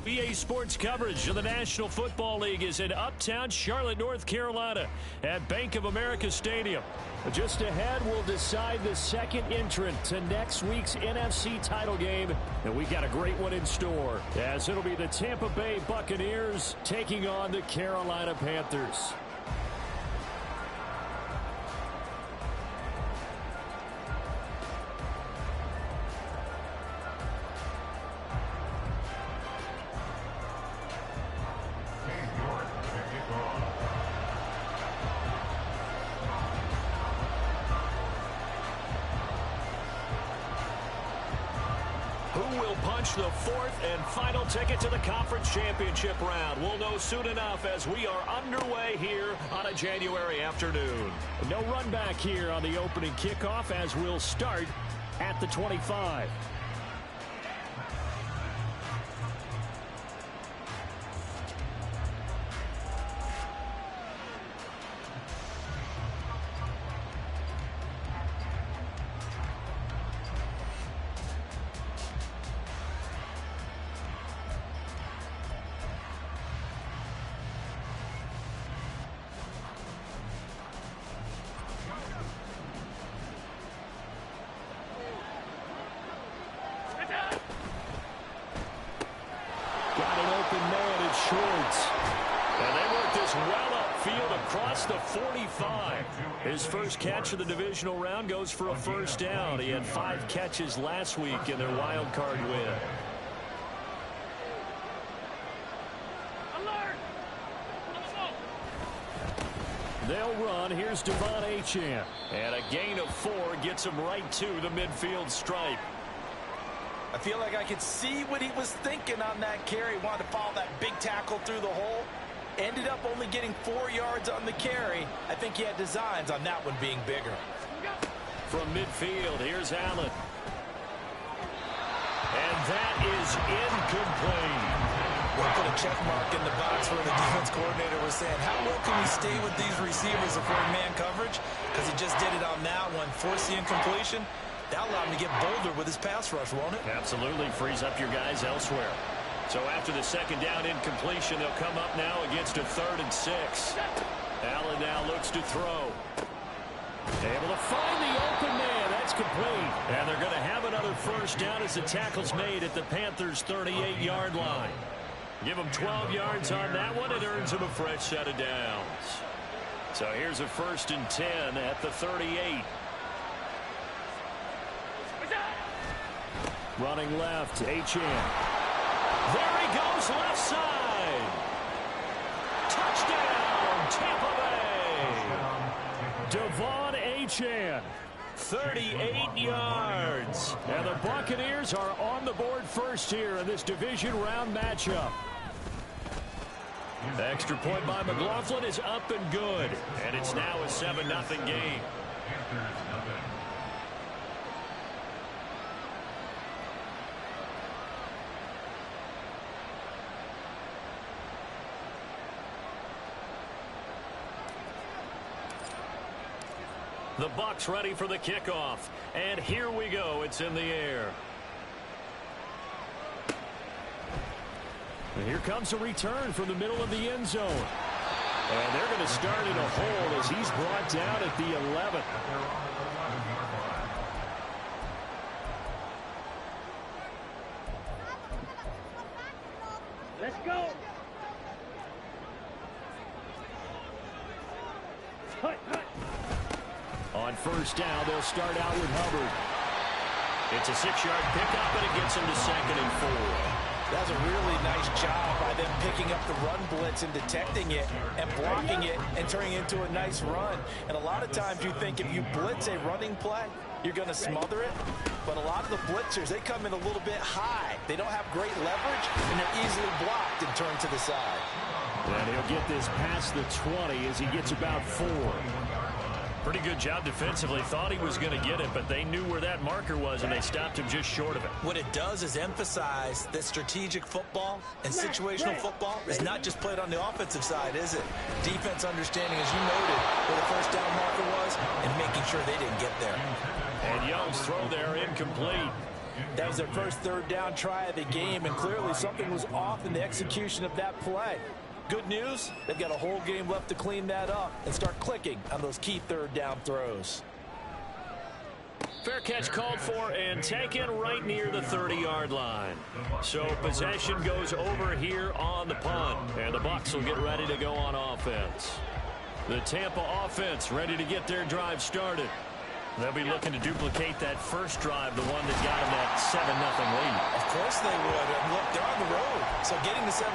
EA Sports coverage of the National Football League is in uptown Charlotte, North Carolina at Bank of America Stadium. Just ahead, we'll decide the second entrant to next week's NFC title game, and we got a great one in store, as it'll be the Tampa Bay Buccaneers taking on the Carolina Panthers. The fourth and final ticket to the conference championship round. We'll know soon enough as we are underway here on a January afternoon. No run back here on the opening kickoff as we'll start at the 25. His first catch of the divisional round goes for a first down. He had 5 catches last week in their wild card win. Alert! They'll run. Here's Devon Achane. And a gain of 4 gets him right to the midfield stripe. I feel like I could see what he was thinking on that carry. Wanted to follow that big tackle through the hole. Ended up only getting 4 yards on the carry. I think he had designs on that one being bigger. From midfield, here's Allen. And that is incomplete. We'll put a check mark in the box where the defense coordinator was saying, how well can we stay with these receivers if we're in man coverage? Because he just did it on that one. Force the incompletion. That'll allow him to get bolder with his pass rush, won't it? Absolutely. Frees up your guys elsewhere. So after the second down incompletion, they'll come up now against a 3rd and 6. Allen now looks to throw. Able to find the open man. That's complete. And they're going to have another first down as the tackle's made at the Panthers' 38-yard line. Give them 12 yards on that one. It earns them a fresh set of downs. So here's a 1st and 10 at the 38. Running left, Achane. There he goes, left side. Touchdown, Tampa Bay. Devon Achane, 38 yards. And the Buccaneers are on the board first here in this division round matchup. The extra point by McLaughlin is up and good. And it's now a 7-0 game. The Bucs ready for the kickoff. And here we go. It's in the air. And here comes a return from the middle of the end zone. And they're going to start in a hole as he's brought down at the 11. Let's go. On first down, they'll start out with Hubbard. It's a 6-yard pickup, and it gets him to 2nd and 4. That's a really nice job by them picking up the run blitz and detecting it and blocking it and turning it into a nice run. And a lot of times you think if you blitz a running play, you're going to smother it. But a lot of the blitzers, they come in a little bit high. They don't have great leverage, and they're easily blocked and turned to the side. And he'll get this past the 20 as he gets about 4. Pretty good job defensively. Thought he was going to get it, but they knew where that marker was, and they stopped him just short of it. What it does is emphasize that strategic football and situational football is not just played on the offensive side, is it? Defense understanding, as you noted, where the first down marker was and making sure they didn't get there. And Young's throw there incomplete. That was their first third down try of the game, and clearly something was off in the execution of that play. Good news, they've got a whole game left to clean that up and start clicking on those key third down throws. Fair catch called for and taken right near the 30-yard line. So possession goes over here on the punt, and the Bucs will get ready to go on offense. The Tampa offense ready to get their drive started. They'll be looking to duplicate that first drive, the one that got them that 7-0 lead. Of course they would. And look, they're on the road. So getting the 7-0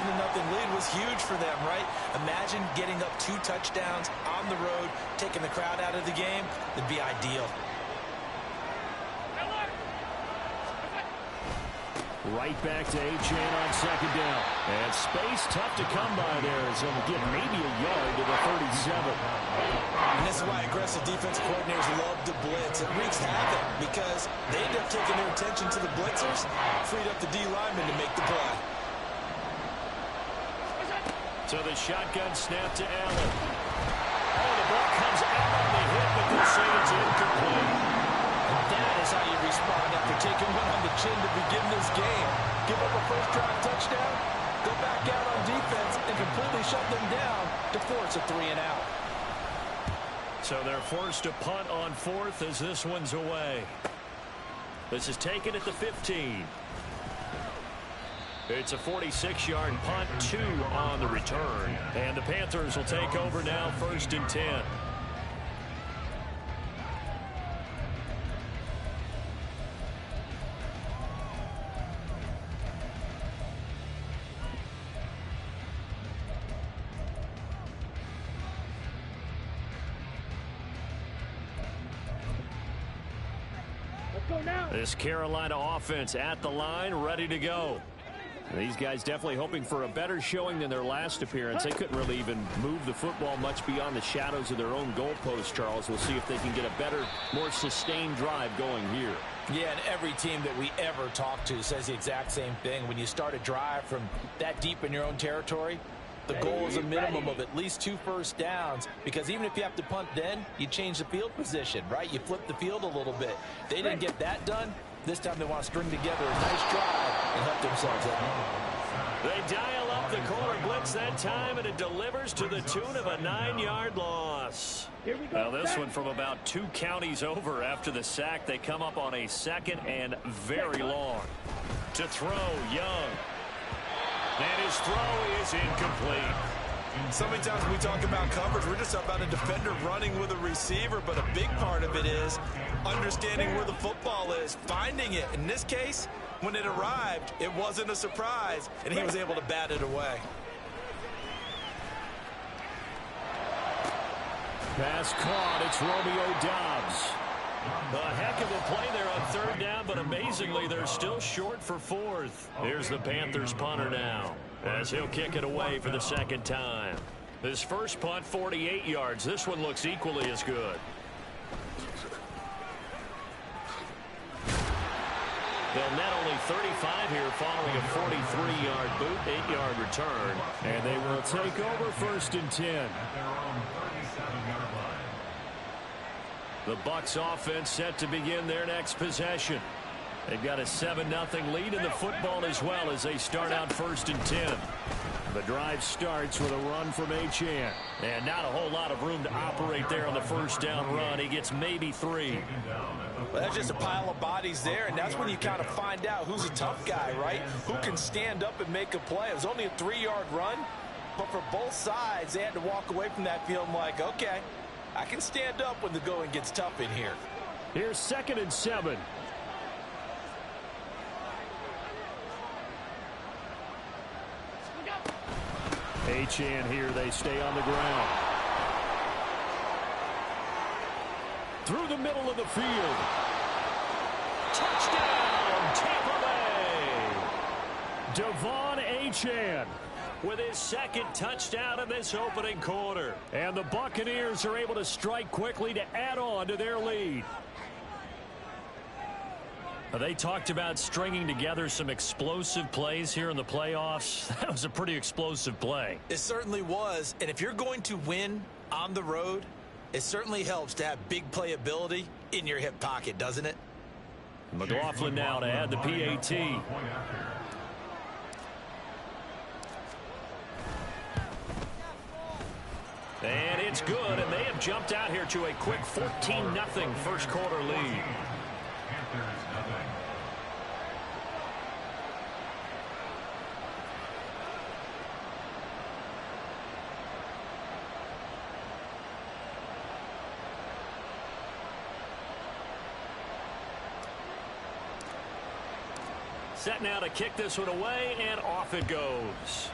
lead was huge for them, right? Imagine getting up 2 touchdowns on the road, taking the crowd out of the game. It'd be ideal. Right back to Achane on second down. And space tough to come by there as he'll get maybe a yard to the 37. And this is why aggressive defense coordinators love to blitz. It wreaks havoc because they end up taking their attention to the blitzers, freed up the D lineman to make the play. So the shotgun snap to Allen. Oh, the ball comes out on the hit, but they'll say it's incomplete. That is how you respond after taking one on the chin to begin this game. Give up a first drive touchdown, go back out on defense, and completely shut them down to force a 3-and-out. So they're forced to punt on 4th as this one's away. This is taken at the 15. It's a 46-yard punt, 2 on the return. And the Panthers will take over now, 1st and 10. This Carolina offense at the line, ready to go. These guys definitely hoping for a better showing than their last appearance. They couldn't really even move the football much beyond the shadows of their own goalpost, Charles. We'll see if they can get a better, more sustained drive going here. Yeah, and every team that we ever talk to says the exact same thing. When you start a drive from that deep in your own territory, the goal is a minimum of at least 2 first downs, because even if you have to punt then, you change the field position, right? You flip the field a little bit. They didn't get that done. This time they want to string together a nice drive and help themselves out. They dial up the corner blitz that time, and it delivers to the tune of a 9-yard loss. Now this one from about 2 counties over after the sack. They come up on a 2nd and very long. To throw, Young. And his throw is incomplete. So many times when we talk about coverage, we're just about a defender running with a receiver, but a big part of it is understanding where the football is, finding it. In this case, when it arrived, it wasn't a surprise, and he was able to bat it away. Pass caught. It's Romeo Doubs. A heck of a play there on 3rd down, but amazingly, they're still short for 4th. Here's the Panthers punter now, as he'll kick it away for the 2nd time. His first punt, 48 yards. This one looks equally as good. They'll net only 35 here following a 43-yard boot, 8-yard return. And they will take over 1st and 10. The Bucs offense set to begin their next possession. They've got a 7-0 lead in the football as well as they start out 1st and 10. The drive starts with a run from Achane. And not a whole lot of room to operate there on the 1st down run. He gets maybe 3. Well, that's just a pile of bodies there, and that's when you kind of find out who's a tough guy, right? Who can stand up and make a play. It was only a 3-yard run, but for both sides, they had to walk away from that feeling like, okay, I can stand up when the going gets tough in here. Here's 2nd and 7. Achane here, they stay on the ground. Through the middle of the field. Touchdown, Tampa Bay! Devon Achane with his 2nd touchdown in this opening quarter. And the Buccaneers are able to strike quickly to add on to their lead. They talked about stringing together some explosive plays here in the playoffs. That was a pretty explosive play. It certainly was. And if you're going to win on the road, it certainly helps to have big playability in your hip pocket, doesn't it? McLaughlin now to add the PAT. And it's good, and they have jumped out here to a quick 14-0 first quarter lead. Set now to kick this one away, and off it goes.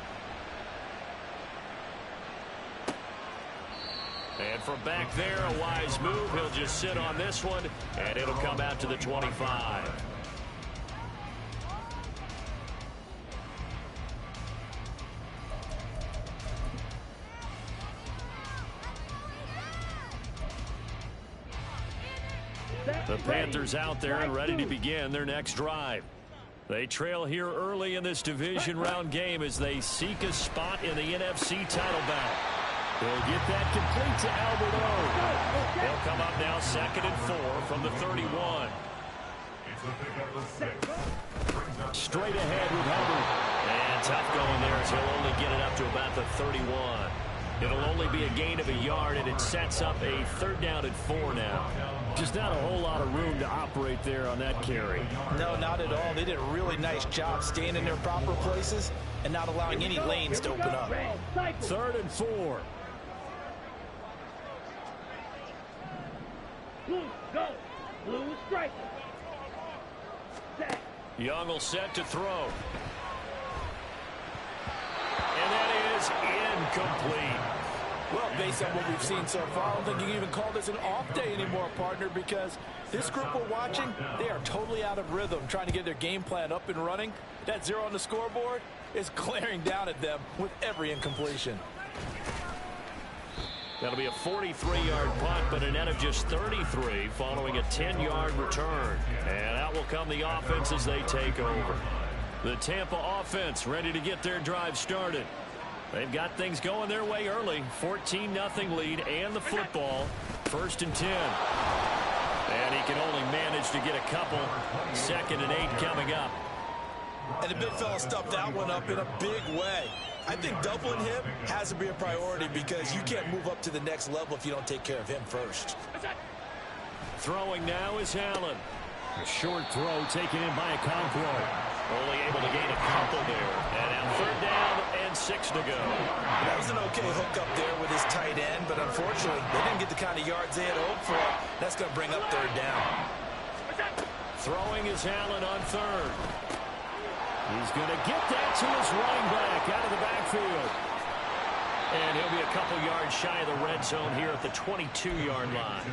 And from back there, a wise move. He'll just sit on this one, and it'll come out to the 25. The Panthers out there and ready to begin their next drive. They trail here early in this division round game as they seek a spot in the NFC title battle. They'll get that complete to Albert O. They'll come up now 2nd and 4 from the 31. Straight ahead with Hubbard. And tough going there as he'll only get it up to about the 31. It'll only be a gain of a yard, and it sets up a 3rd down and 4 now. Just not a whole lot of room to operate there on that carry. No, not at all. They did a really nice job staying in their proper places and not allowing any lanes to open up. 3rd and 4. Blue, go. Blue strike. Young will set to throw. And that is incomplete. Well, based on what we've seen so far, I don't think you can even call this an off day anymore, partner, because this group we're watching, they are totally out of rhythm, trying to get their game plan up and running. That 0 on the scoreboard is glaring down at them with every incompletion. That'll be a 43-yard punt, but a net of just 33 following a 10-yard return. And out will come the offense as they take over. The Tampa offense ready to get their drive started. They've got things going their way early. 14-0 lead and the football. 1st and 10. And he can only manage to get a couple. 2nd and 8 coming up. And the big fella stuffed that one up in a big way. I think doubling him has to be a priority because you can't move up to the next level if you don't take care of him first. Throwing now is Allen. A short throw taken in by Okonkwo. Only able to gain a couple there. And now 3rd down and 6 to go. That was an okay hook up there with his tight end, but unfortunately, they didn't get the kind of yards they had hoped for. That's going to bring up 3rd down. Throwing is Allen on 3rd. He's going to get that to his running back out of the backfield. And he'll be a couple yards shy of the red zone here at the 22-yard line.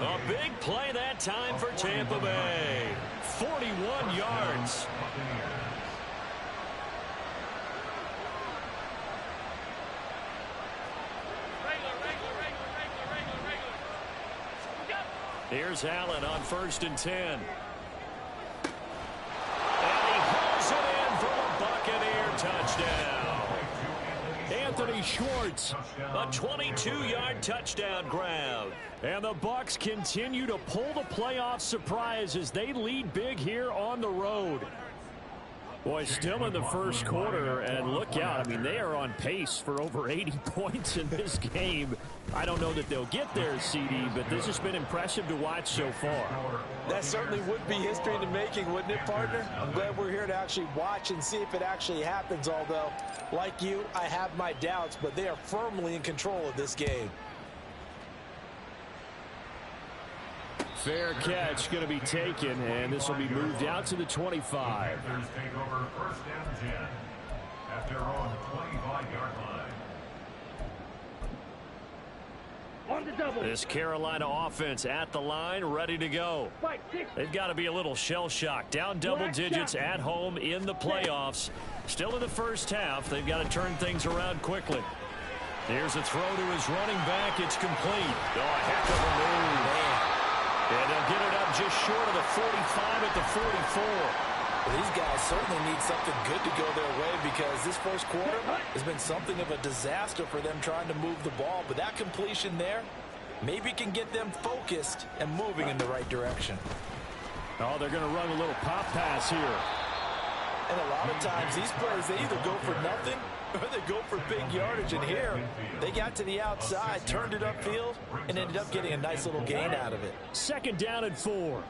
A big play that time for Tampa Bay. 41 yards. Here's Allen on 1st and 10. Touchdown. Anthony Schwartz, a 22-yard touchdown grab. And the Bucs continue to pull the playoff surprise as they lead big here on the road. Boy, still in the first quarter, and look out. I mean, they are on pace for over 80 points in this game. I don't know that they'll get there, CD, but this has been impressive to watch so far. That certainly would be history in the making, wouldn't it, partner? I'm glad we're here to actually watch and see if it actually happens, although, like you, I have my doubts, but they are firmly in control of this game. Fair catch going to be taken, and this will be moved out to the 25. Take over 1st and 10 at their own 25-yard line. This Carolina offense at the line, ready to go. They've got to be a little shell-shocked. Down double digits at home in the playoffs. Still in the first half. They've got to turn things around quickly. Here's a throw to his running back. It's complete. Oh, a heck of a move. And they'll get it up just short of the 45 at the 44. Well, these guys certainly need something good to go their way because this first quarter has been something of a disaster for them trying to move the ball. But that completion there maybe can get them focused and moving in the right direction. Oh, they're going to run a little pop pass here. And a lot of times these plays, they either go for nothing or they go for big yardage. And here, they got to the outside, turned it upfield, and ended up getting a nice little gain out of it. 2nd down and 4.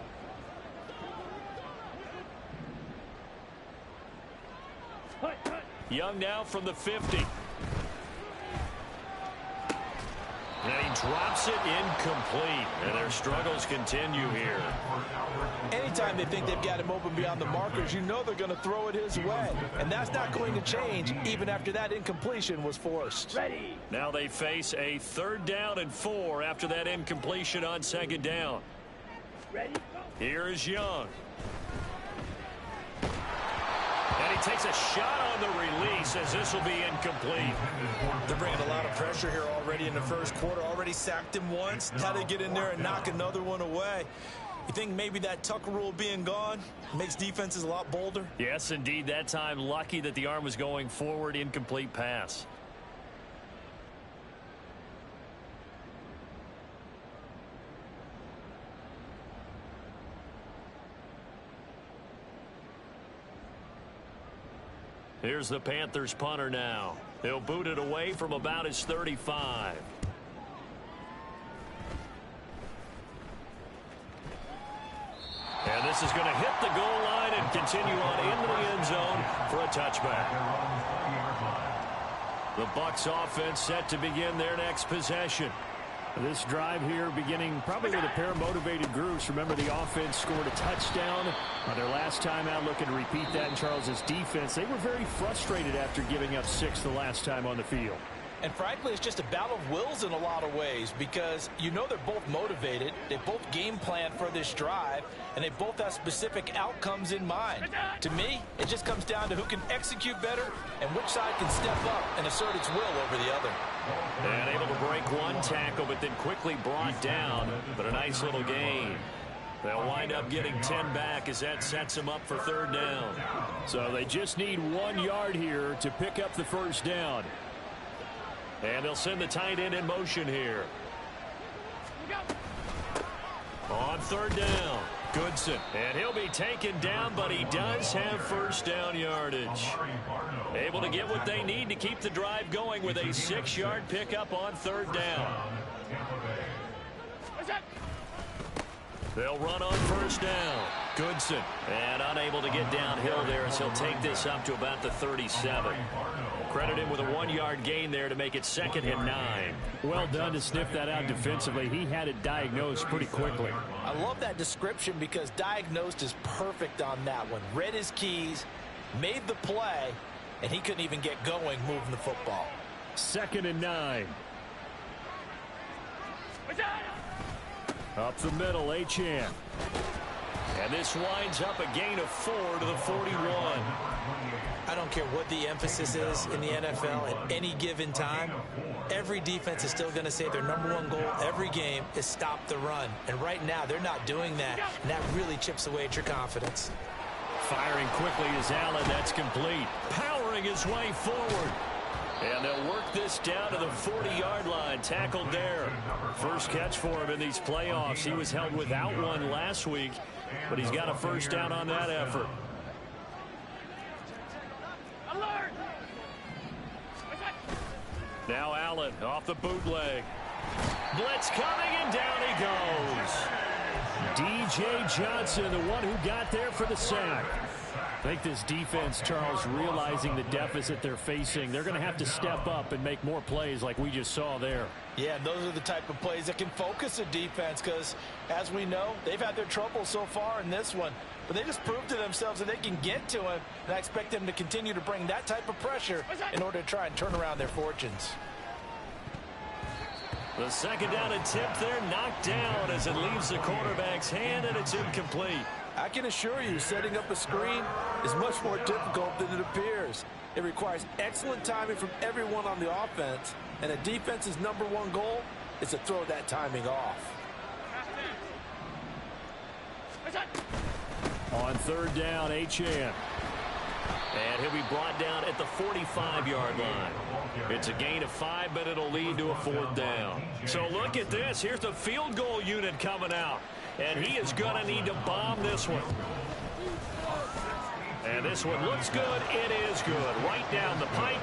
Young now from the 50. And he drops it incomplete. And their struggles continue here. Anytime they think they've got him open beyond the markers, you know they're going to throw it his way. And that's not going to change even after that incompletion was forced. Ready. Now they face a 3rd down and 4 after that incompletion on 2nd down. Ready. Go. Here is Young. And he takes a shot on the release as this will be incomplete. They're bringing a lot of pressure here already in the first quarter. Already sacked him once. Now they get in there and knock another one away. You think maybe that Tucker rule being gone makes defenses a lot bolder? Yes, indeed. That time, lucky that the arm was going forward. Incomplete pass. Here's the Panthers punter now. He'll boot it away from about his 35. And this is going to hit the goal line and continue on into the end zone for a touchback. The Bucs offense set to begin their next possession. This drive here beginning probably with a pair of motivated groups. Remember, the offense scored a touchdown on their last time out. Looking to repeat that in Charles's defense. They were very frustrated after giving up 6 the last time on the field. And frankly, it's just a battle of wills in a lot of ways because you know they're both motivated. They both game plan for this drive, and they both have specific outcomes in mind. To me, it just comes down to who can execute better and which side can step up and assert its will over the other. And able to break one tackle, but then quickly brought down. But a nice little gain. They'll wind up getting 10 back as that sets them up for 3rd down. So they just need 1 yard here to pick up the 1st down. And they'll send the tight end in motion here. On 3rd down, Goodson. And he'll be taken down, but he does have 1st down yardage. Able to get what they need to keep the drive going with a 6-yard pickup on 3rd down. They'll run on 1st down. Goodson. And unable to get downhill there as he'll take this up to about the 37. Credit him with a 1-yard gain there to make it 2nd and 9. Well done to sniff that out defensively. He had it diagnosed pretty quickly. I love that description because diagnosed is perfect on that one. Read his keys, made the play, and he couldn't even get going moving the football. 2nd and 9. Up the middle, Achane. And this winds up a gain of 4 to the 41. I don't care what the emphasis is in the NFL at any given time. Every defense is still going to say their #1 goal every game is stop the run. And right now, they're not doing that, and that really chips away at your confidence. Firing quickly is Allen. That's complete. Powering his way forward. And they'll work this down to the 40-yard line. Tackled there. First catch for him in these playoffs. He was held without one last week, but he's got a 1st down on that effort. Alert! Now Allen off the bootleg. Blitz coming, and down he goes. D.J. Johnson, the one who got there for the sack. I think this defense, Charles, realizing the deficit they're facing, they're going to have to step up and make more plays like we just saw there. Yeah, those are the type of plays that can focus a defense because, as we know, they've had their trouble so far in this one. But they just proved to themselves that they can get to him, and I expect them to continue to bring that type of pressure in order to try and turn around their fortunes. The 2nd down attempt there knocked down as it leaves the quarterback's hand, and it's incomplete. I can assure you, setting up a screen is much more difficult than it appears. It requires excellent timing from everyone on the offense, and a defense's #1 goal is to throw that timing off. On 3rd down, Achane. And he'll be brought down at the 45-yard line. It's a gain of 5, but it'll lead to a 4th down. So look at this. Here's the field goal unit coming out. And he is going to need to bomb this one. And this one looks good. It is good. Right down the pipe.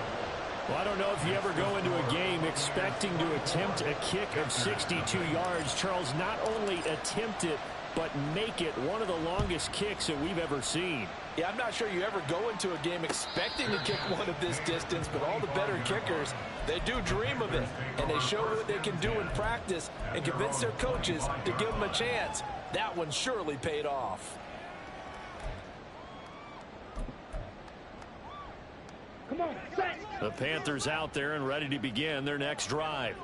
Well, I don't know if you ever go into a game expecting to attempt a kick of 62 yards. Charles, not only attempt it, but make it one of the longest kicks that we've ever seen. Yeah, I'm not sure you ever go into a game expecting to kick one of this distance, but all the better kickers, they do dream of it, and they show what they can do in practice and convince their coaches to give them a chance. That one surely paid off. Come on, set. The Panthers out there and ready to begin their next drive.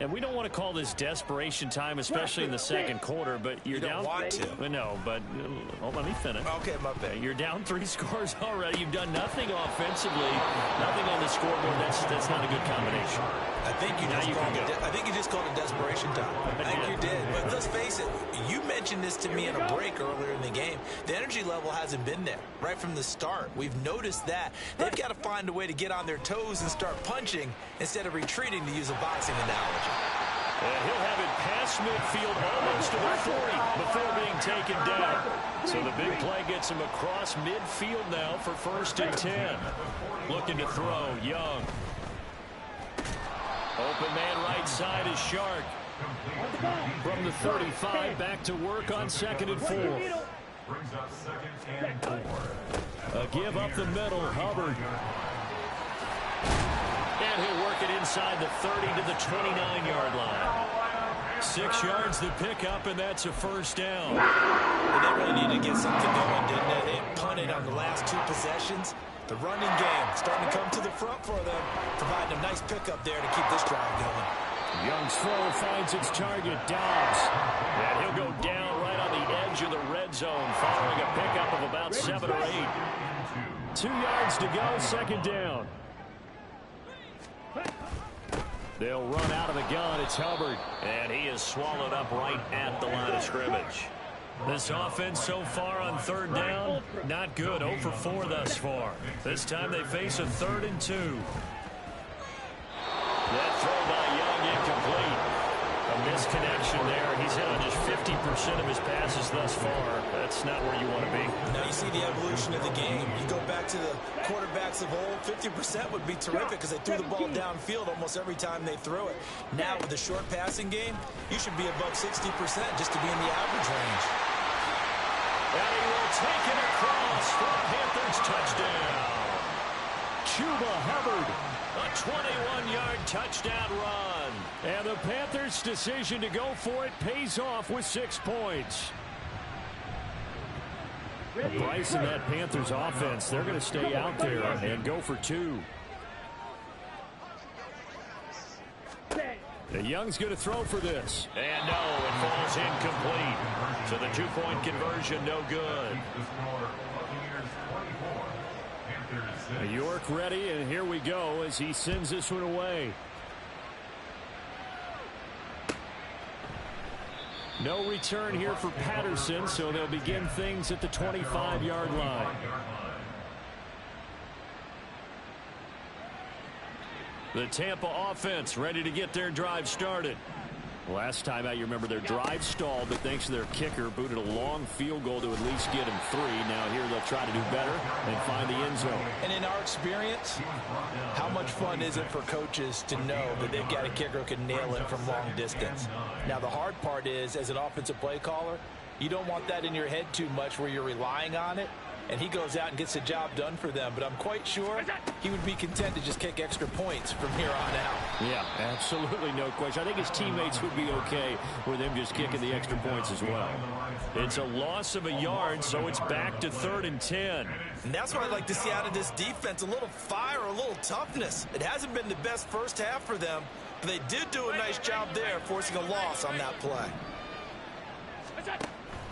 And we don't want to call this desperation time, especially in the second quarter, but you're down. You don't want to. No, but let me finish. Okay, my bad. You're down 3 scores already. You've done nothing offensively, nothing on the scoreboard. That's not a good combination. I think you just called it desperation time. I think you did. But let's face it, you mentioned this to me in a break earlier in the game. The energy level hasn't been there right from the start. We've noticed that. They've got to find a way to get on their toes and start punching instead of retreating, to use a boxing analogy. And he'll have it past midfield almost to the 40 before being taken down. So the big play gets him across midfield now for 1st and 10. Looking to throw, Young. Open man right side is Shark. From the 35, back to work on 2nd and 4. Brings up 2nd and 4. A give up the middle, Hubbard. And he'll work it inside the 30 to the 29-yard line. 6 yards to pick up, and that's a 1st down. Well, they really needed to get something going, didn't they? They punted on the last 2 possessions. The running game starting to come to the front for them, providing a nice pickup there to keep this drive going. Young's throw finds its target, Dobbs. And he'll go down right on the edge of the red zone following a pickup of about 7 or 8. 2 yards to go, 2nd down. They'll run out of the gun. It's Hubbard. And he is swallowed up right at the line of scrimmage. This offense so far on 3rd down, not good. 0 for 4 thus far. This time they face a 3rd and 2. That throw by Young incomplete. A misconnection there. He's hit on just 50% of his passes thus far. That's not where you want to be. Now you see the evolution of the game. You go back to the quarterbacks of old, 50% would be terrific because they threw the ball downfield almost every time they threw it. Now with the short passing game, you should be above 60% just to be in the average range. And he will take it across for a Panthers touchdown. Chuba Hubbard. A 21-yard touchdown run. And the Panthers' decision to go for it pays off with 6 points. Bryce and that Panthers offense, they're going to stay out there and go for 2. The Young's going to throw for this. And no, it falls incomplete. So the 2-point conversion, no good. York ready, and here we go as he sends this one away. No return here for Patterson, so they'll begin things at the 25-yard line. The Tampa offense ready to get their drive started. Last time out, you remember their drive stalled, but thanks to their kicker, booted a long field goal to at least get him 3. Now here they'll try to do better and find the end zone. And in our experience, how much fun is it for coaches to know that they've got a kicker who can nail it from long distance? Now, the hard part is, as an offensive play caller, you don't want that in your head too much where you're relying on it, and he goes out and gets the job done for them. But I'm quite sure he would be content to just kick extra points from here on out. Yeah, absolutely no question. I think his teammates would be okay with him just kicking the extra points as well. It's a loss of a yard, so it's back to 3rd and 10. And that's what I'd like to see out of this defense, a little fire, a little toughness. It hasn't been the best first half for them, but they did do a nice job there, forcing a loss on that play.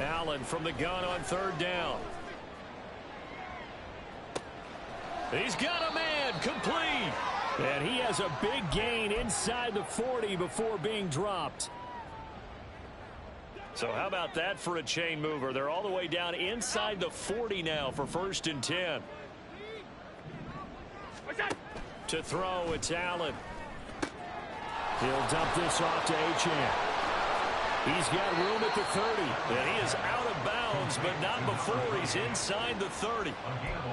Allen from the gun on 3rd down. He's got a man, complete. And he has a big gain inside the 40 before being dropped. So how about that for a chain mover? They're all the way down inside the 40 now for 1st and 10. To throw, it's Allen. He'll dump this off to Achane. He's got room at the 30. And he is out of bounds, but not before he's inside the 30.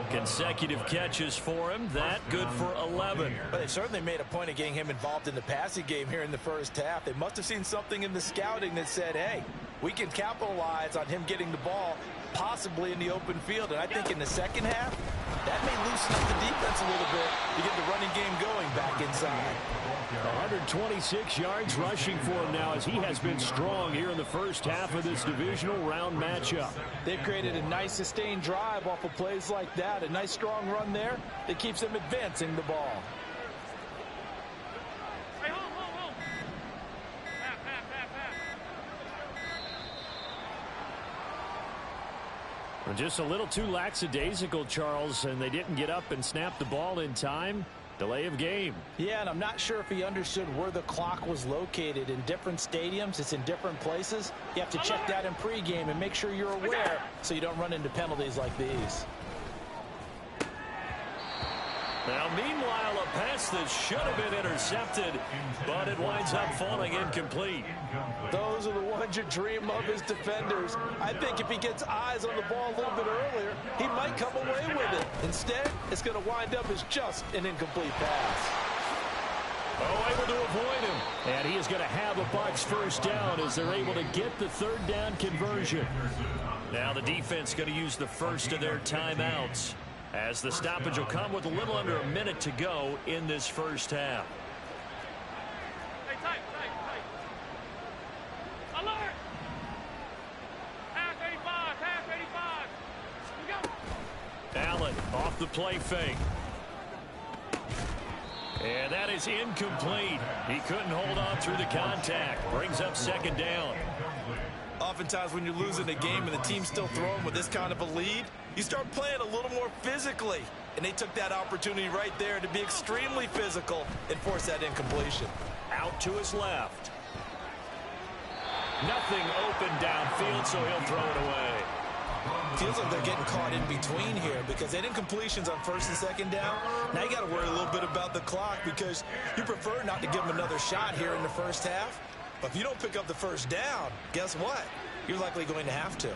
Consecutive catches for him. That good for 11. But they certainly made a point of getting him involved in the passing game here in the first half. They must have seen something in the scouting that said, hey, we can capitalize on him getting the ball possibly in the open field. And I think in the second half, that may loosen up the defense a little bit to get the running game going back inside. 126 yards rushing for him now as he has been strong here in the first half of this divisional round matchup. They've created a nice sustained drive off of plays like that. A nice strong run there that keeps them advancing the ball. Just a little too lackadaisical, Charles, and they didn't get up and snap the ball in time. Delay of game. Yeah, and I'm not sure if he understood where the clock was located. In different stadiums, it's in different places. You have to check that in pregame and make sure you're aware so you don't run into penalties like these. Now, meanwhile, a pass that should have been intercepted, but it winds up falling incomplete. Those are the ones you dream of as defenders. I think if he gets eyes on the ball a little bit earlier, he might come away with it. Instead, it's going to wind up as just an incomplete pass. Oh, able to avoid him. And he is going to have a Bucs first down as they're able to get the third down conversion. Now the defense going to use the first of their timeouts, as the stoppage will come with a little under a minute to go in this first half. Tight. Alert! Half 85. We go. Allen off the play fake. And that is incomplete. He couldn't hold on through the contact. Brings up second down. Oftentimes when you're losing a game and the team's still throwing with this kind of a lead, you start playing a little more physically. And they took that opportunity right there to be extremely physical and force that incompletion. Out to his left. Nothing open downfield, so he'll throw it away. Feels like they're getting caught in between here because they did incompletions on first and second down. Now you got to worry a little bit about the clock because you prefer not to give them another shot here in the first half. But if you don't pick up the first down, guess what? You're likely going to have to.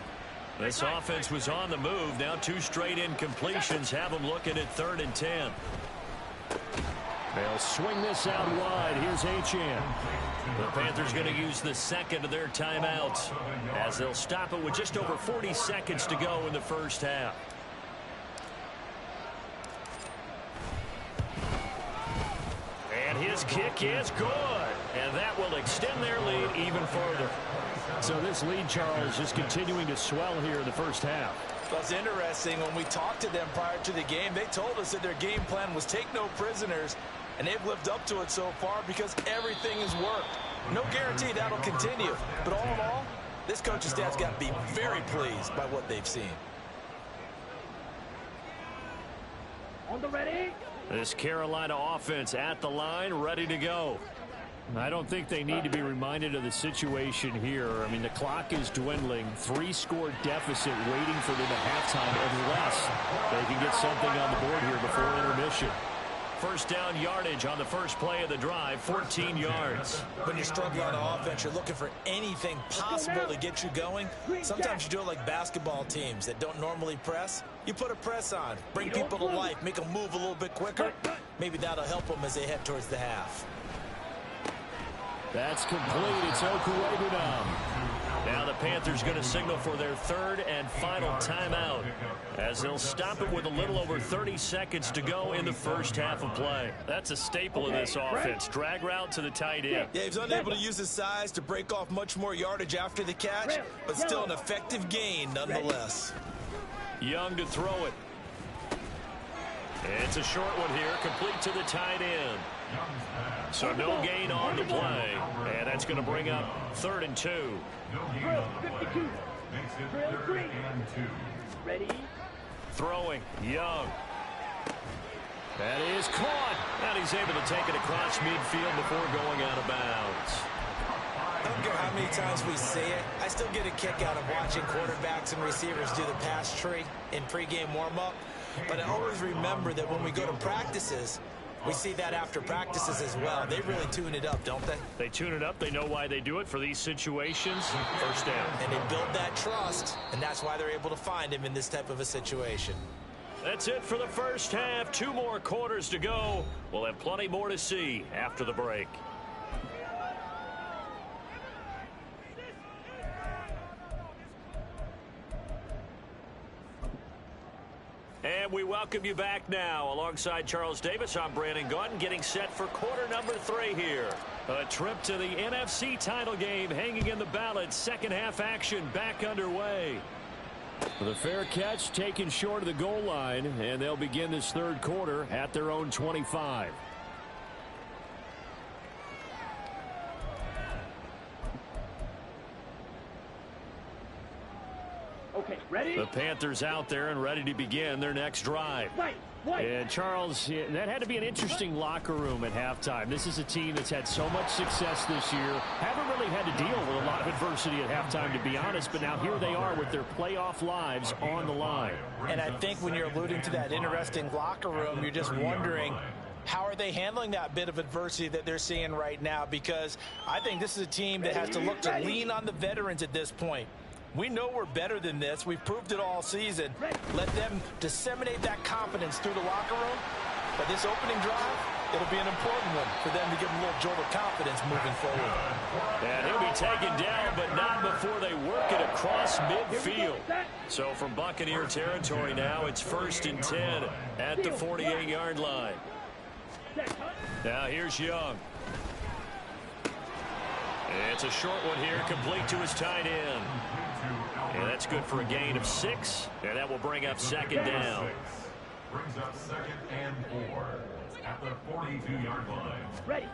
This offense was on the move. Now two straight incompletions have them looking at 3rd and 10. They'll swing this out wide. Here's Achane. The Panthers going to use the second of their timeouts as they'll stop it with just over 40 seconds to go in the first half. And his kick is good. And that will extend their lead even further. So this lead, Charles, just continuing to swell here in the first half. Well, it's interesting. When we talked to them prior to the game, they told us that their game plan was take no prisoners, and they've lived up to it so far because everything has worked. No guarantee that'll continue. But all in all, this coaching staff's got to be very pleased by what they've seen. On the ready. This Carolina offense at the line, ready to go. I don't think they need to be reminded of the situation here. I mean, the clock is dwindling. 3-score deficit waiting for them at halftime unless they can get something on the board here before intermission. First down yardage on the first play of the drive, 14 yards. When you're struggling on offense, you're looking for anything possible to get you going. Sometimes you do it like basketball teams that don't normally press. You put a press on, bring people to life, make them move a little bit quicker. Maybe that'll help them as they head towards the half. That's complete. It's Okuwebunam. Now the Panthers going to signal for their third and final timeout as they'll stop it with a little over 30 seconds to go in the first half of play. That's a staple of this offense. Drag route to the tight end. Yeah, he's unable to use his size to break off much more yardage after the catch, but still an effective gain nonetheless. Young to throw it. It's a short one here, complete to the tight end. So no gain on the play, and that's going to bring up 3rd and 2. Drill 52. Drill 3. Ready. Throwing, Young. That is caught, and he's able to take it across midfield before going out of bounds. I don't care how many times we say it, I still get a kick out of watching quarterbacks and receivers do the pass tree in pregame warm-up. But I always remember that when we go to practices, We see that after practices as well. They really tune it up, don't they? They tune it up. They know why they do it for these situations. First down. And they build that trust, and that's why they're able to find him in this type of a situation. That's it for the first half. 2 more quarters to go. We'll have plenty more to see after the break. And we welcome you back now. Alongside Charles Davis, I'm Brandon Gaudin, getting set for quarter number 3 here. A trip to the NFC title game hanging in the balance. Second half action back underway. The fair catch taken short of the goal line, and they'll begin this third quarter at their own 25. Okay, ready? The Panthers out there and ready to begin their next drive. And Charles, that had to be an interesting locker room at halftime. This is a team that's had so much success this year. Haven't really had to deal with a lot of adversity at halftime, to be honest. But now here they are with their playoff lives on the line. And I think when you're alluding to that interesting locker room, you're just wondering, how are they handling that bit of adversity that they're seeing right now? Because I think this is a team that has to look to lean on the veterans at this point. We know we're better than this. We've proved it all season. Let them disseminate that confidence through the locker room. But this opening drive, it'll be an important one for them to give them a little jolt of confidence moving forward. And he'll be taken down, but not before they work it across midfield. So from Buccaneer territory now, it's 1st and 10 at the 48-yard line. Now here's Young. It's a short one here, complete to his tight end. And that's good for a gain of 6, and that will bring up second down. Brings up 2nd and 4 at the 42-yard line. Ready.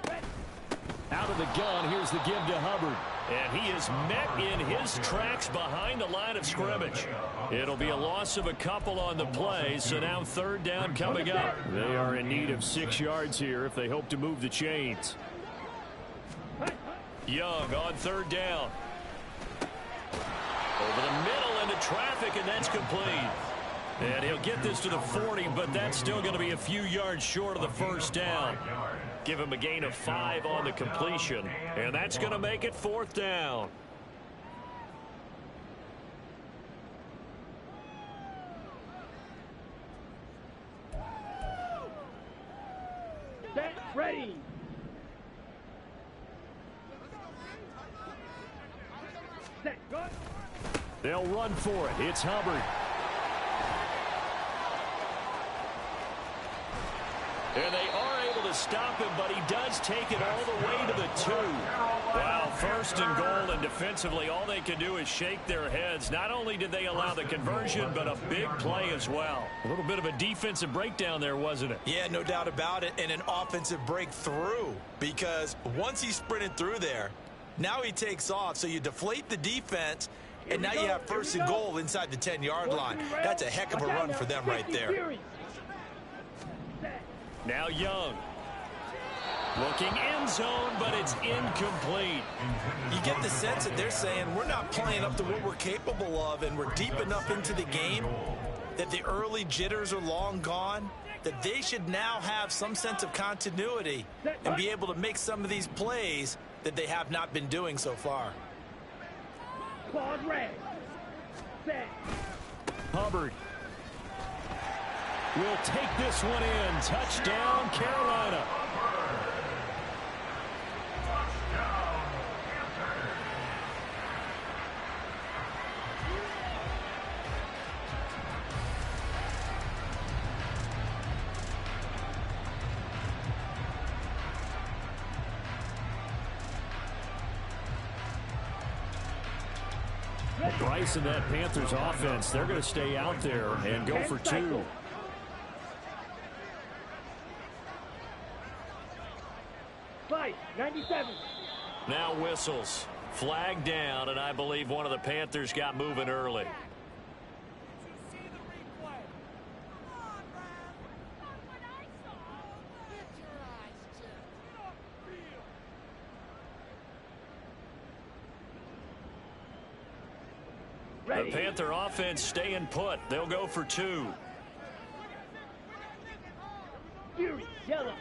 Out of the gun, here's the give to Hubbard. And he is met in his tracks behind the line of scrimmage. It'll be a loss of a couple on the play, so now 3rd down coming up. They are in need of 6 yards here if they hope to move the chains. Young on 3rd down. Over the middle into traffic, and that's complete. And he'll get this to the 40, but that's still going to be a few yards short of the first down. Give him a gain of 5 on the completion, and that's going to make it 4th down. Set, ready. Set, go. They'll run for it. It's Hubbard. And they are able to stop him, but he does take it all the way to the 2. Wow, 1st and goal, and defensively all they can do is shake their heads. Not only did they allow the conversion, but a big play as well. A little bit of a defensive breakdown there, wasn't it? Yeah, no doubt about it, and an offensive breakthrough, because once he sprinted through there, now he takes off, so you deflate the defense, and now you have 1st and goal inside the 10-yard line. That's a heck of a run for them right there. Now Young. Looking end zone, but it's incomplete. You get the sense that they're saying we're not playing up to what we're capable of, and we're deep enough into the game that the early jitters are long gone, that they should now have some sense of continuity and be able to make some of these plays that they have not been doing so far. Claws red. Set. Hubbard will take this one in. Touchdown, Carolina. Bryce and that Panthers offense, they're going to stay out there and go for 2. Fight, 97. Now whistles. Flag down, and I believe one of the Panthers got moving early. The Panther offense staying put. They'll go for 2. Fury, yellow.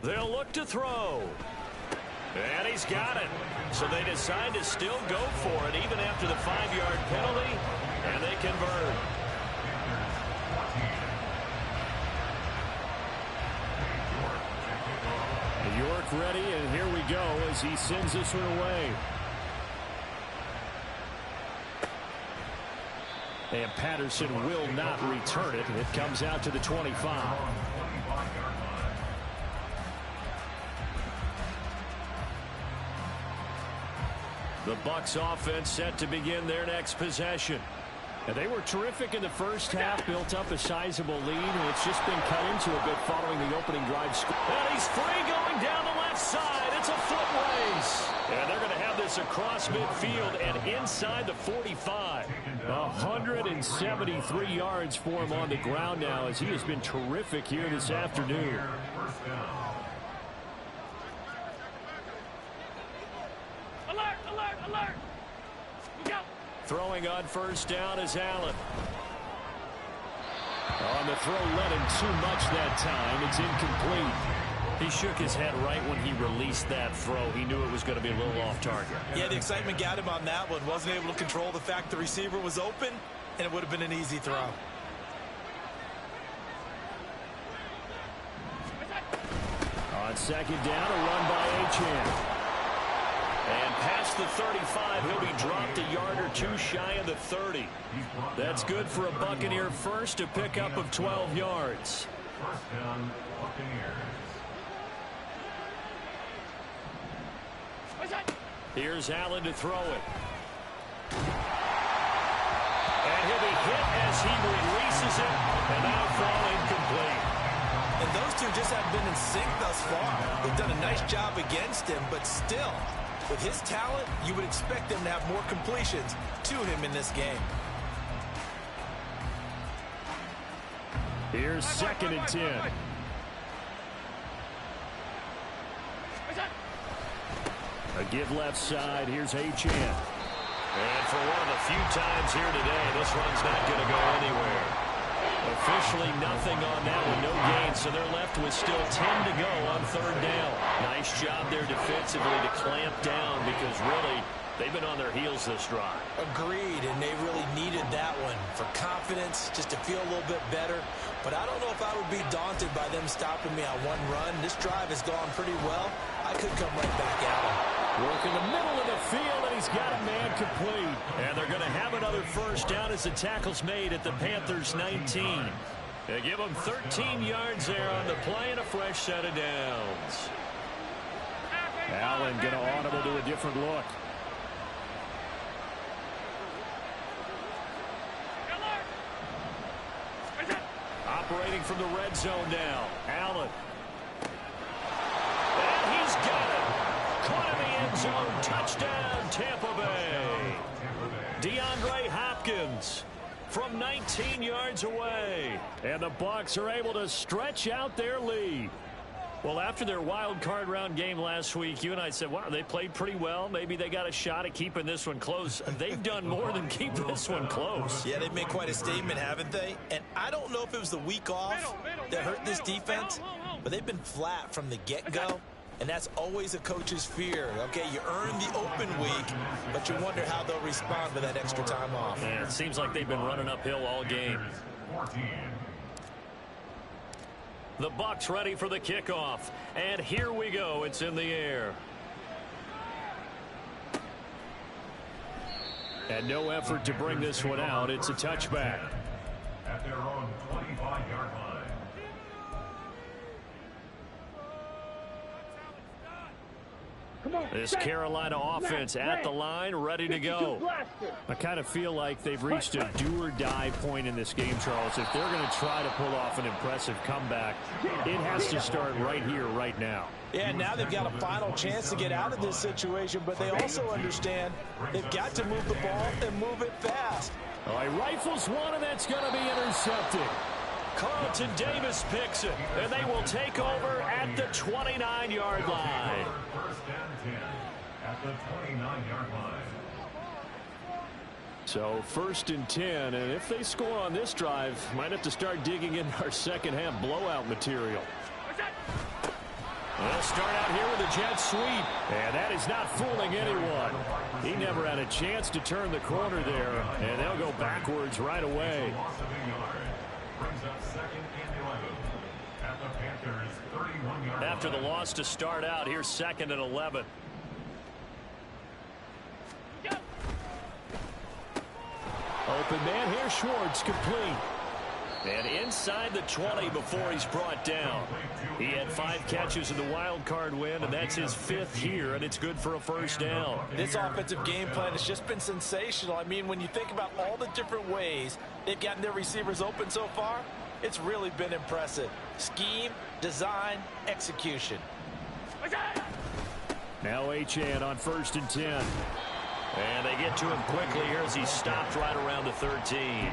They'll look to throw. And he's got it. So they decide to still go for it even after the 5-yard penalty, and they convert. York ready, and here we go as he sends this one away. And Patterson will not return it. It comes out to the 25. The Bucs offense set to begin their next possession. And they were terrific in the first half, built up a sizable lead, and it's just been cut into a bit following the opening drive score. And he's free going down the left side. It's a foot race. And they're going to have this across midfield and inside the 45. 173 yards for him on the ground now as he has been terrific here this afternoon. Alert, alert, alert. Look out. Throwing on first down is Allen. On the throw, let him too much that time. It's incomplete. He shook his head right when he released that throw. He knew it was going to be a little off target. Yeah, the excitement got him on that one. Wasn't able to control the fact the receiver was open, and it would have been an easy throw. On second down, a run by Achane. And past the 35, he'll be dropped a yard or two shy of the 30. That's good for a Buccaneer first, a pickup of 12 yards. First down, Buccaneers. Here's Allen to throw it. And he'll be hit as he releases it, and that'll fall incomplete. And those two just haven't been in sync thus far. They've done a nice job against him, but still, with his talent, you would expect them to have more completions to him in this game. Here's second and 10. A give left side. Here's Achane. And for one of the few times here today, this run's not going to go anywhere. Officially nothing on that one, no gain, so they're left with still 10 to go on third down. Nice job there defensively to clamp down because really they've been on their heels this drive. Agreed, and they really needed that one for confidence, just to feel a little bit better. But I don't know if I would be daunted by them stopping me on one run. This drive has gone pretty well. I could come right back at them. Work in the middle of the field, and he's got a man complete. And they're going to have another first down as the tackle's made at the Panthers' 19. They give them 13 yards there on the play and a fresh set of downs. Allen going to audible to a different look. Operating from the red zone now. Allen. And he's got it. Caught in the end zone. Touchdown, Tampa Bay. DeAndre Hopkins from 19 yards away. And the Bucs are able to stretch out their lead. Well, after their wild card round game last week, you and I said, wow, they played pretty well. Maybe they got a shot at keeping this one close. They've done more than keep this one close. Yeah, they've made quite a statement, haven't they? And I don't know if it was the week off that hurt this defense, but they've been flat from the get-go. And that's always a coach's fear. Okay, you earn the open week, but you wonder how they'll respond to that extra time off. Yeah, it seems like they've been running uphill all game. 14. The Bucs ready for the kickoff. And here we go. It's in the air. And no effort to bring this one out. It's a touchback. At their own 25-yard line. This Carolina offense at the line, ready to go. I kind of feel like they've reached a do-or-die point in this game, Charles. If they're going to try to pull off an impressive comeback, it has to start right here, right now. Yeah, now they've got a final chance to get out of this situation, but they also understand they've got to move the ball and move it fast. All right, rifles one, and that's going to be intercepted. Carlton Davis picks it, and they will take over at the 29-yard line. First down 10 at the 29-yard line. So first and 10, and if they score on this drive, might have to start digging in our second half blowout material. They'll start out here with a jet sweep. And that is not fooling anyone. He never had a chance to turn the corner there. And they'll go backwards right away. After the loss to start out, here's 2nd and 11. Open man here, Schwartz, complete. And inside the 20 before he's brought down. He had 5 catches in the wild card win, and that's his 5th here, and it's good for a first down. This offensive game plan has just been sensational. I mean, when you think about all the different ways they've gotten their receivers open so far, it's really been impressive. Scheme, design, execution. Now Achane on 1st and 10. And they get to him quickly here as he stopped right around the 13.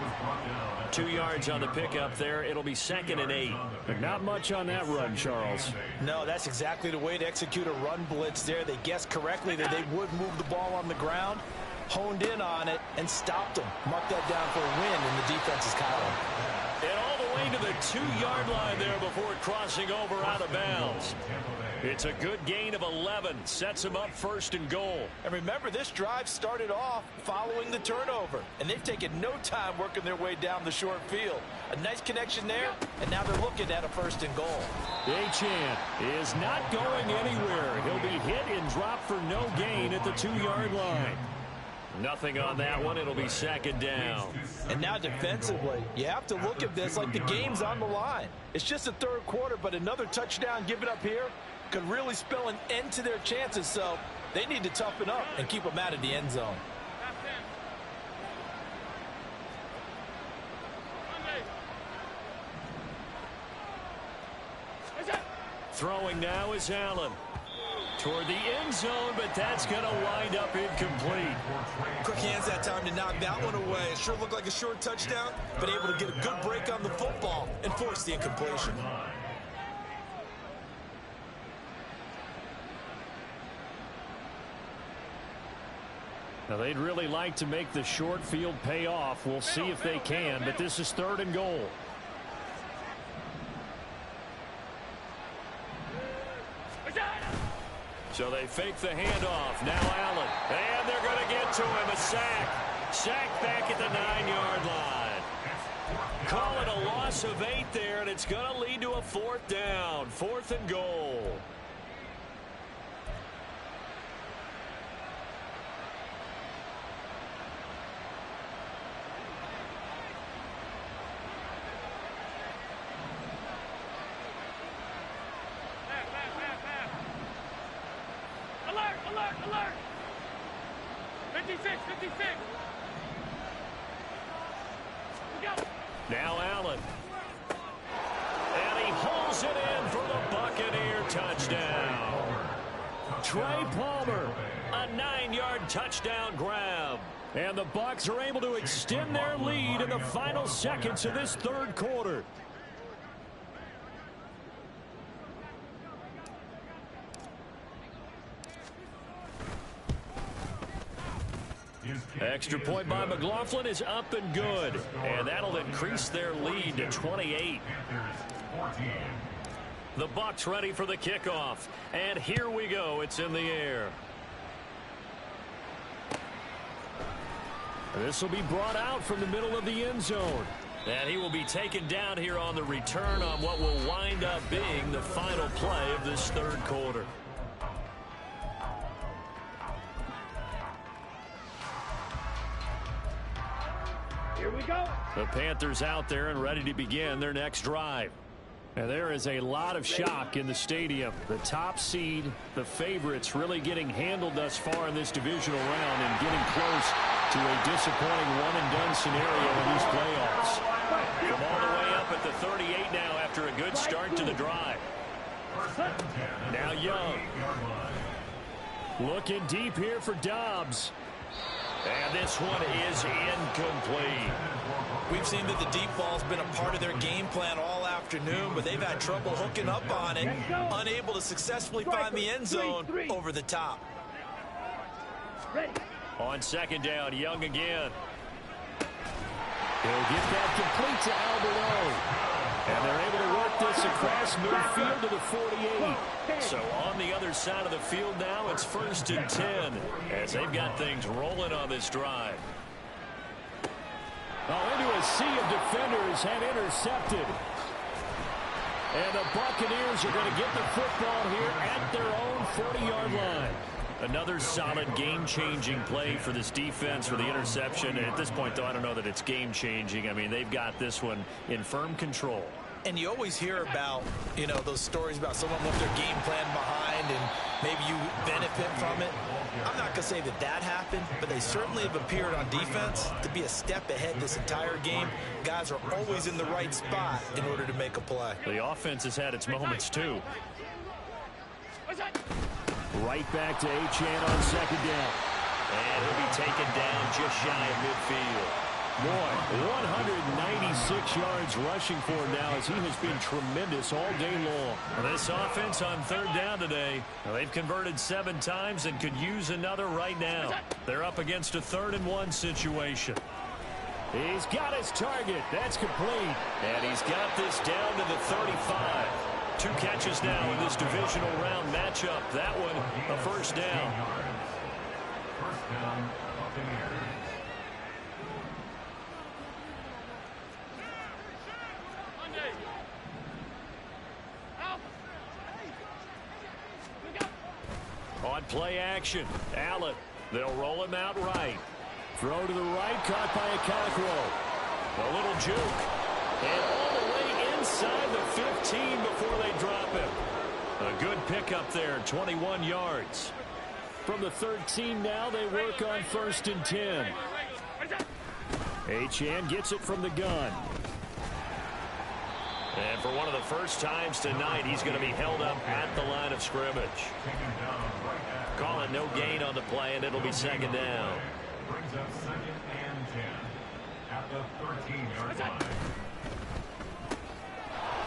2 yards on the pickup there. It'll be 2nd and 8. But not much on that run, Charles. No, that's exactly the way to execute a run blitz there. They guessed correctly that they would move the ball on the ground, honed in on it, and stopped them. Mark that down for a win in the defense's column. And all the way to the 2-yard line there before crossing over out of bounds. It's a good gain of 11. Sets him up 1st and goal. And remember, this drive started off following the turnover. And they've taken no time working their way down the short field. A nice connection there, and now they're looking at a 1st and goal. Achane is not going anywhere. He'll be hit and dropped for no gain at the 2-yard line. Nothing on that one. It'll be 2nd down. And now defensively, you have to look at this like the game's on the line. It's just the 3rd quarter, but another touchdown given up here could really spell an end to their chances, so they need to toughen up and keep them out of the end zone. Throwing now is Allen. Toward the end zone, but that's going to wind up incomplete. Quick hands that time to knock that one away. It sure looked like a short touchdown, but able to get a good break on the football and force the incompletion. Now, they'd really like to make the short field pay off. We'll see if they can, but this is 3rd and goal. So they fake the handoff. Now Allen. And they're going to get to him. A sack. Sack back at the 9-yard line. Call it a loss of 8 there, and it's going to lead to a 4th down. 4th and goal. Alert! 56! Now Allen. And he holds it in for the Buccaneer touchdown. Trey Palmer, a 9-yard touchdown grab. And the Bucs are able to extend their lead in the final seconds of this 3rd quarter. Extra point by McLaughlin is up and good. And that'll increase their lead to 28. The Bucs ready for the kickoff. And here we go. It's in the air. This will be brought out from the middle of the end zone. And he will be taken down here on the return on what will wind up being the final play of this 3rd quarter. Here we go. The Panthers out there and ready to begin their next drive. And there is a lot of shock in the stadium. The top seed, the favorites, really getting handled thus far in this divisional round and getting close to a disappointing one-and-done scenario in these playoffs. From all the way up at the 38 now after a good start to the drive. Now Young. Looking deep here for Dobbs. And this one is incomplete. We've seen that the deep ball's been a part of their game plan all afternoon, but they've had trouble hooking up on it, unable to successfully find the end zone over the top. On 2nd down, Young again. He'll get that complete to Alberto. And they're able to work get this across midfield to the 48. So on the other side of the field now, it's 1st and 10 as they've got things rolling on this drive. Into a sea of defenders and intercepted. And the Buccaneers are going to get the football here at their own 40-yard line. Another solid game-changing play for this defense for the interception. And at this point, though, I don't know that it's game-changing. I mean, they've got this one in firm control. And you always hear about, you know, those stories about someone left their game plan behind and maybe you benefit from it. I'm not going to say that that happened, but they certainly have appeared on defense to be a step ahead this entire game. Guys are always in the right spot in order to make a play. The offense has had its moments, too. Right back to Achane on 2nd down. And he'll be taken down just shy of midfield. Boy, 196 yards rushing for him now as he has been tremendous all day long. This offense on 3rd down today, they've converted 7 times and could use another right now. They're up against a 3rd and 1 situation. He's got his target. That's complete. And he's got this down to the 35. 2 catches now in this divisional round matchup. That one, a 1st down. 1st down, Buccaneers. On play action, Allen. They'll roll him out right. Throw to the right, caught by Okonkwo. A little juke. And all the way inside the 15 before they drop him. A good pickup there, 21 yards. From the 13 now, they work on 1st and 10. Achane gets it from the gun. And for one of the first times tonight, he's going to be held up at the line of scrimmage. Call it no gain on the play, and it'll be 2nd down. Brings up 2nd and 10 at the 13-yard line.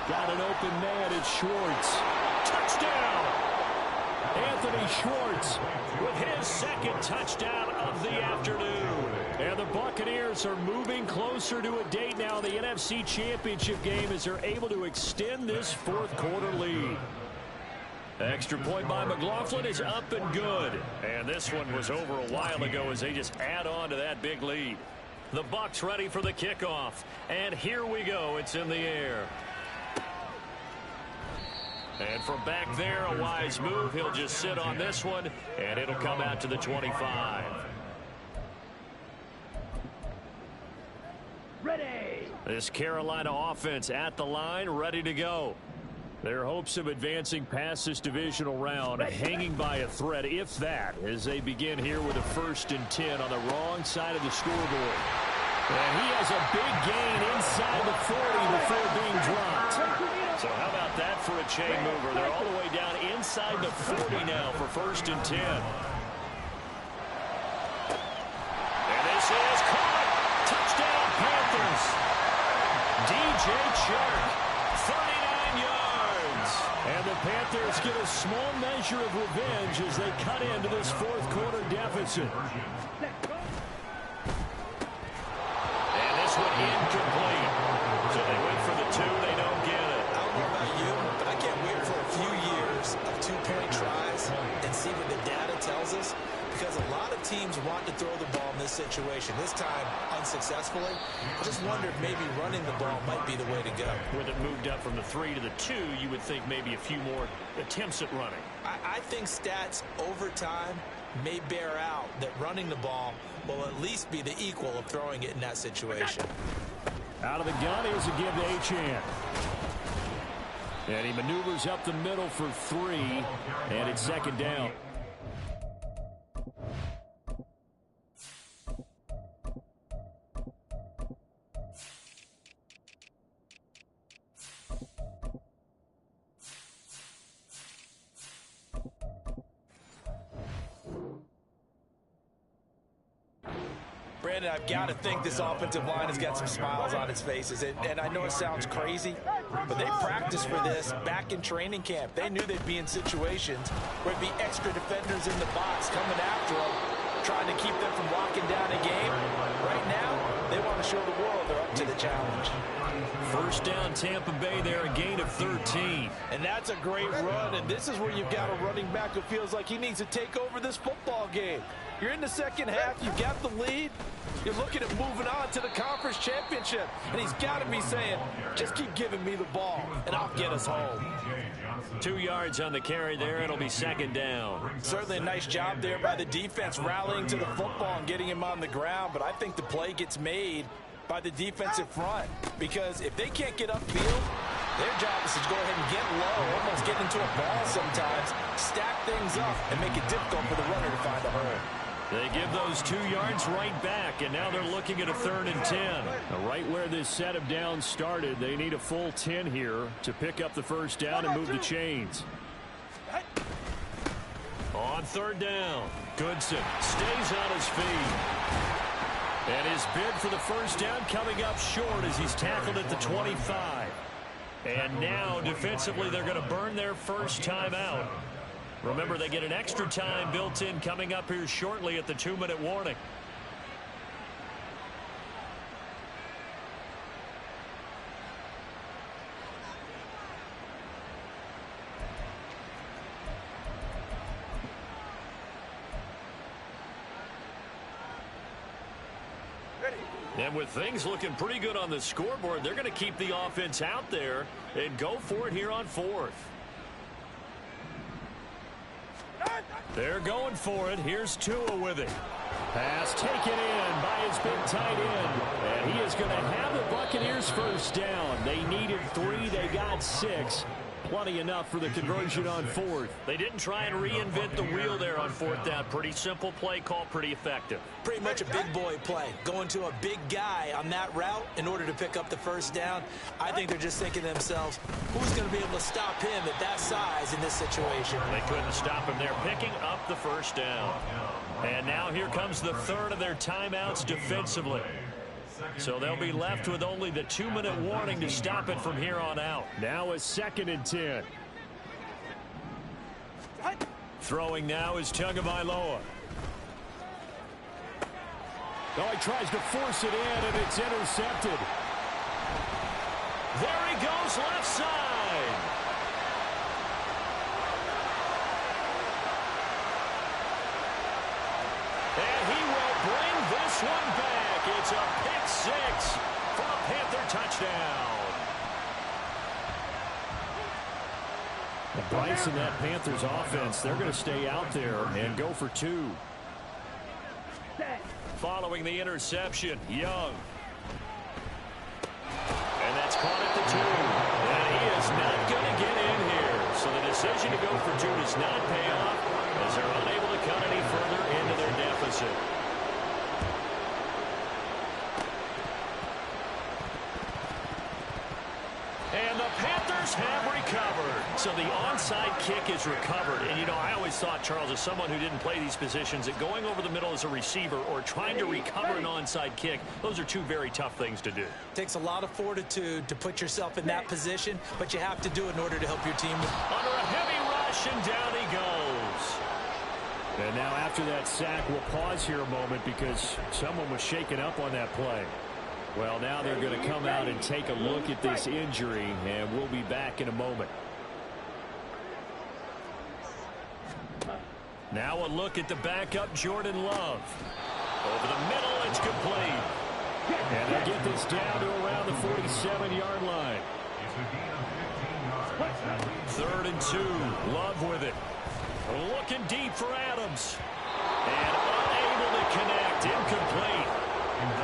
Got an open man, it's Schwartz. Touchdown! Anthony Schwartz with his 2nd touchdown of the afternoon. And the Buccaneers are moving closer to a date now in the NFC Championship game as they're able to extend this 4th quarter lead. Extra point by McLaughlin is up and good. And this one was over a while ago as they just add on to that big lead. The Bucs ready for the kickoff. And here we go. It's in the air. And from back there, a wise move. He'll just sit on this one, and it'll come out to the 25. Ready. This Carolina offense at the line, ready to go. Their hopes of advancing past this divisional round hanging by a thread, if that, as they begin here with a 1st and 10 on the wrong side of the scoreboard. And he has a big gain inside the 40 before being dropped. So how about that for a chain mover? They're all the way down inside the 40 now for 1st and 10. And this is caught. Touchdown Panthers. DJ Chark, 39 yards. And the Panthers get a small measure of revenge as they cut into this 4th quarter deficit. And this one incomplete. So they went for the 2. They don't get it. I don't know about you, but I can't wait for a few years of 2-point tries and see what the data tells us. Because a lot of teams want to throw the ball in this situation. This time, unsuccessfully. I just wonder if maybe running the ball might be the way to go. With it moved up from the 3 to the 2, you would think maybe a few more attempts at running. I think stats over time may bear out that running the ball will at least be the equal of throwing it in that situation. Out of the gun, here's a give to Achane. And he maneuvers up the middle for 3, and it's 2nd down. Brandon, I've got to think this offensive line has got some smiles on its faces. And I know it sounds crazy, but they practiced for this back in training camp. They knew they'd be in situations where there'd be extra defenders in the box coming after them, trying to keep them from locking down a game. Right now, they want want to show the world they're up to the challenge. First down, Tampa Bay there, a gain of 13. And that's a great run, and this is where you've got a running back who feels like he needs to take over this football game. You're in the second half, you've got the lead, you're looking at moving on to the conference championship, and he's got to be saying, just keep giving me the ball, and I'll get us home. 2 yards on the carry there. It'll be second down. Certainly a nice job there by the defense rallying to the football and getting him on the ground, but I think the play gets made by the defensive front, because if they can't get upfield, their job is to go ahead and get low, almost get into a ball sometimes, stack things up, and make it difficult for the runner to find a hole. They give those 2 yards right back, and now they're looking at a 3rd and 10. Now, right where this set of downs started, they need a full 10 here to pick up the first down and move the chains. On 3rd down, Goodson stays on his feet. And his bid for the first down coming up short as he's tackled at the 25. And now, defensively, they're going to burn their first time out. Remember, they get an extra time built in coming up here shortly at the 2-minute warning. And with things looking pretty good on the scoreboard, they're going to keep the offense out there and go for it here on 4th. They're going for it. Here's Tua with it. Pass taken in by his big tight end. And he is going to have the Buccaneers first down. They needed 3. They got 6. Plenty enough for the conversion on 4th. They didn't try and reinvent the wheel there on 4th down. Pretty simple play call, pretty effective. Pretty much a big boy play. Going to a big guy on that route in order to pick up the first down. I think they're just thinking to themselves, who's going to be able to stop him at that size in this situation? They couldn't stop him there, picking up the first down. And now here comes the 3rd of their timeouts defensively. So they'll be left with only the 2-minute warning to stop it from here on out. Now a 2nd and 10. Throwing now is Tagovailoa. Oh, he tries to force it in, and it's intercepted. There he goes, left side. And he will bring this one back. It's a pick 6 for a Panther touchdown. Bryce and that Panthers offense, they're going to stay out there and go for 2. Following the interception, Young. And that's caught at the 2. And he is not going to get in here. So the decision to go for 2 does not pay off as they're unable to cut any further into their deficit. And the Panthers have recovered. So the onside kick is recovered. And, you know, I always thought, Charles, as someone who didn't play these positions, that going over the middle as a receiver or trying to recover an onside kick, those are 2 very tough things to do. Takes a lot of fortitude to put yourself in that position, but you have to do it in order to help your team. Under a heavy rush, and down he goes. And now after that sack, we'll pause here a moment because someone was shaken up on that play. Well, now they're going to come out and take a look at this injury, and we'll be back in a moment. Now a look at the backup, Jordan Love. Over the middle, it's complete. And they get this down to around the 47-yard line. 3rd and 2, Love with it. Looking deep for Adams. And unable to connect, incomplete.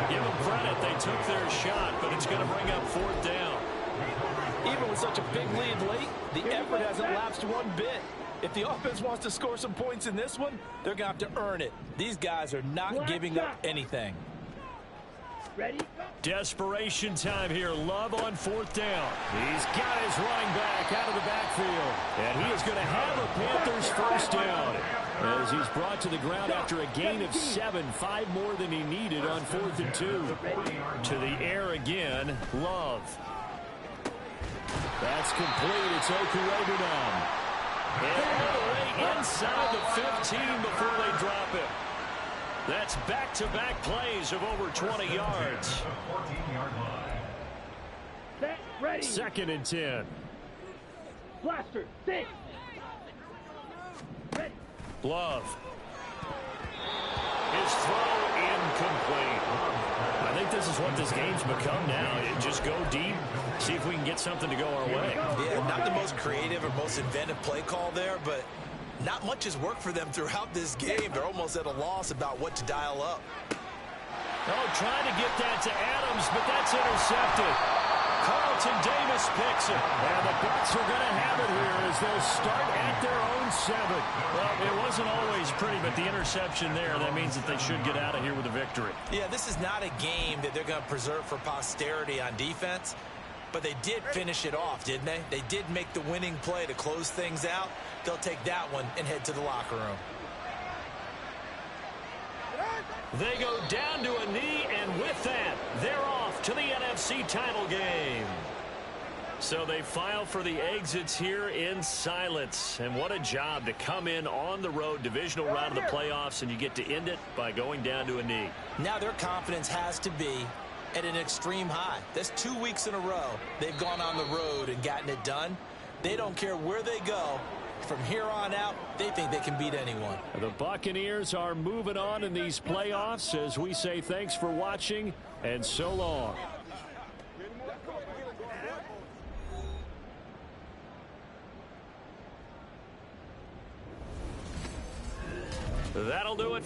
Give them credit, they took their shot, but it's going to bring up 4th down. Even with such a big lead late, the effort hasn't lapsed one bit. If the offense wants to score some points in this one, they're going to have to earn it. These guys are not giving up anything. Ready? Desperation time here. Love on 4th down. He's got his running back out of the backfield. And he is going to have a Panthers first down as he's brought to the ground after a gain of 7, 5 more than he needed on 4th and 2. To the air again, Love. That's complete. It's Okurebunom. And all the way inside the 15 before they drop it. That's back-to-back plays of over 20 yards. 14-yard line. Set. Ready. 2nd and 10. Blaster. Sit. Ready. Love. His throw incomplete. I think this is what this game's become now. Just go deep, see if we can get something to go our way. Yeah, not the most creative or most inventive play call there, but not much has worked for them throughout this game. They're almost at a loss about what to dial up. Oh, trying to get that to Adams, but that's intercepted. Carlton Davis picks it. And the Bucs are going to have it here as they'll start at their own 7. Well, it wasn't always pretty, but the interception there, that means that they should get out of here with a victory. Yeah, this is not a game that they're going to preserve for posterity on defense, but they did finish it off, didn't they? They did make the winning play to close things out. They'll take that one and head to the locker room. They go down to a knee, and with that, they're off to the NFC title game. So they file for the exits here in silence. And what a job to come in on the road, divisional round of the playoffs, and you get to end it by going down to a knee. Now their confidence has to be at an extreme high. That's 2 weeks in a row they've gone on the road and gotten it done. They don't care where they go. From here on out, they think they can beat anyone. The Buccaneers are moving on in these playoffs as we say thanks for watching and so long. That'll do it.